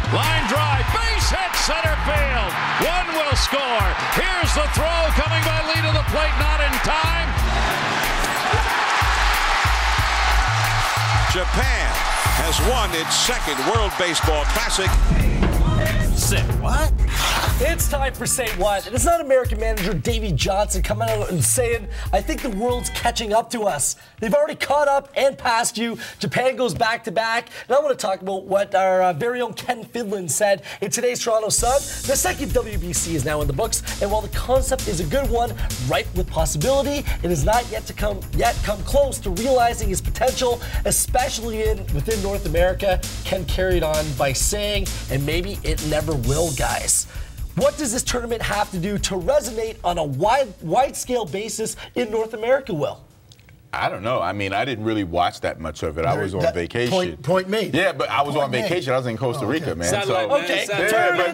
Line drive, base hit, center field. One will score. Here's the throw coming by Lee to the plate, not in time. Japan has won its second World Baseball Classic. Say what? It's time for Say What. And it's not American manager Davey Johnson coming out and saying, I think the world's catching up to us. They've already caught up and passed you. Japan goes back-to-back. And I want to talk about what our very own Ken Fidlin said in today's Toronto Sun. The second WBC is now in the books. And while the concept is a good one, ripe with possibility, it has not yet come close to realizing its potential, especially within North America. Ken carried on by saying, and maybe it never will, guys. What does this tournament have to do to resonate on a wide-scale basis in North America, Will? I don't know. I mean, I didn't really watch that much of it. I was on vacation. Point made. Yeah, but I was on vacation. I was in Costa Rica, man. Okay,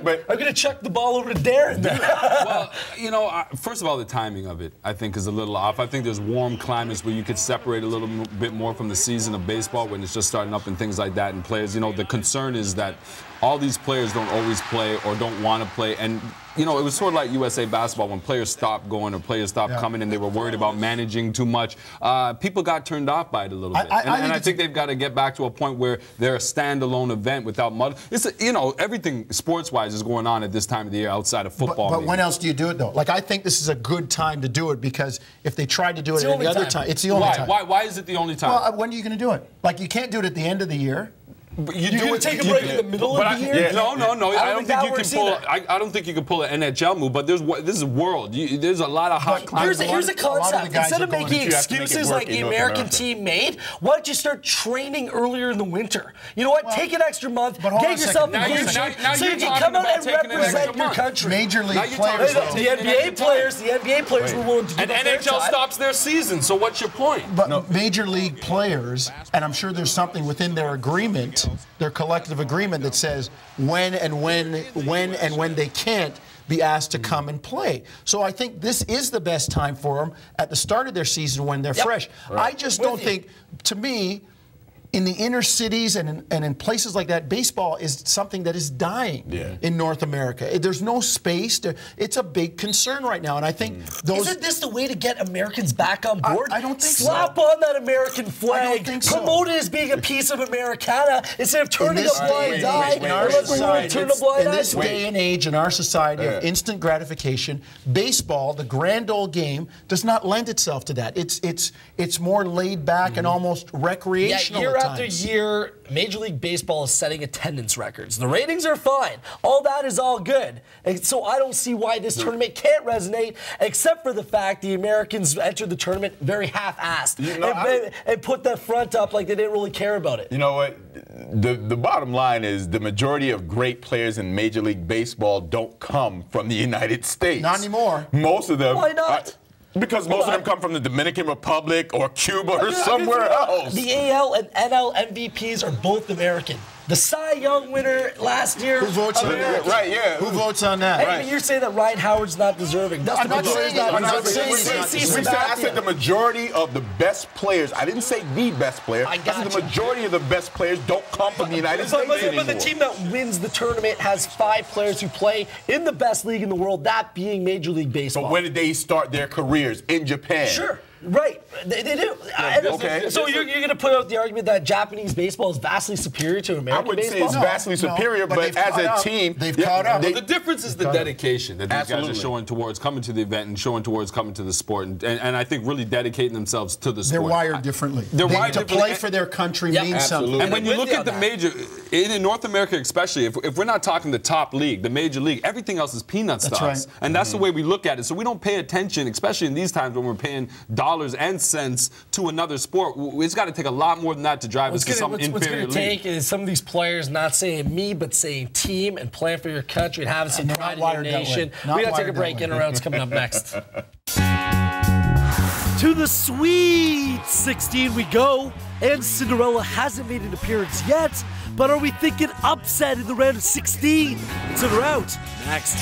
but I'm going to chuck the ball over to Darren then. Well, you know, first of all, the timing of it, I think, is a little off. I think there's warm climates where you could separate a little bit more from the season of baseball when it's just starting up and things like that. And players, you know, the concern is that all these players don't always play or don't want to play. And, you know, it was sort of like USA basketball when players stopped going or players stopped coming and they were worried about managing too much. People got turned off by it a little bit. I think they've got to get back to a point where they're a standalone event without mud. You know, everything sports-wise is going on at this time of the year outside of football. But when else do you do it, though? Like, I think this is a good time to do it because if they tried to do it at any other time, it's the only time. Why is it the only time? Well, when are you going to do it? Like, you can't do it at the end of the year. But you do take a break in the middle of the year? Yeah. No. I don't think you can pull. I don't think you can pull an NHL move. But this is world. There's a lot of hot climates. Here's a concept. Instead of making excuses like the American team made, why don't you start training earlier in the winter? You know what? Take an extra month. Get yourself engaged so you can come out and represent your country. Major league players. The NBA players were willing to do that. And NHL stops their season. So what's your point? But major league players, and I'm sure there's something within their agreement. Their collective agreement that says when they can't be asked to come and play. So I think this is the best time for them at the start of their season when they're fresh. Right. I just don't think, to me, in the inner cities and in places like that, baseball is something that is dying in North America. There's no space. It's a big concern right now, and I think those. Isn't this the way to get Americans back on board? I don't think Slap on that American flag. I don't think so. Promote it as being a piece of Americana instead of turning a blind eye. In our society, in this day and age, in our society of instant gratification, baseball, the grand old game, does not lend itself to that. It's more laid back and almost recreational. Year after year, Major League Baseball is setting attendance records. The ratings are fine. All that is all good. And so I don't see why this tournament can't resonate, except for the fact the Americans entered the tournament very half-assed and put the front up like they didn't really care about it. You know what? The bottom line is the majority of great players in Major League Baseball don't come from the United States. Not anymore. Most of them. Why not? Because most of them come from the Dominican Republic or Cuba or somewhere else. The AL and NL MVPs are both American. The Cy Young winner last year. Who votes on that? Right, yeah. Who votes on that? Hey, but you're saying that Ryan Howard's not deserving. I'm not saying that. I said the majority of the best players. I didn't say the best player. I said the majority of the best players don't come from the United States anymore. But the team that wins the tournament has 5 players who play in the best league in the world, that being Major League Baseball. But when did they start their careers? In Japan. Sure. Right, they do. Okay. So you're going to put out the argument that Japanese baseball is vastly superior to American baseball? I wouldn't say it's vastly superior, but as a team, they've caught up. The difference is the dedication that these guys are showing towards coming to the event and showing towards coming to the sport, and I think really dedicating themselves to the sport. They're wired differently. To play for their country means something. And when you look at the major, in North America especially, if we're not talking the top league, the major league, everything else is peanuts to us. And that's the way we look at it. So we don't pay attention, especially in these times when we're paying dollars and cents to another sport. It's got to take a lot more than that to drive us to some inferior league. What's going to take is some of these players not saying me, but saying team and playing for your country and having some pride in your nation. We got to take a break. In-N-Out's coming up next. To the Sweet 16 we go, and Cinderella hasn't made an appearance yet, but are we thinking upset in the round of 16? It's In or Out next.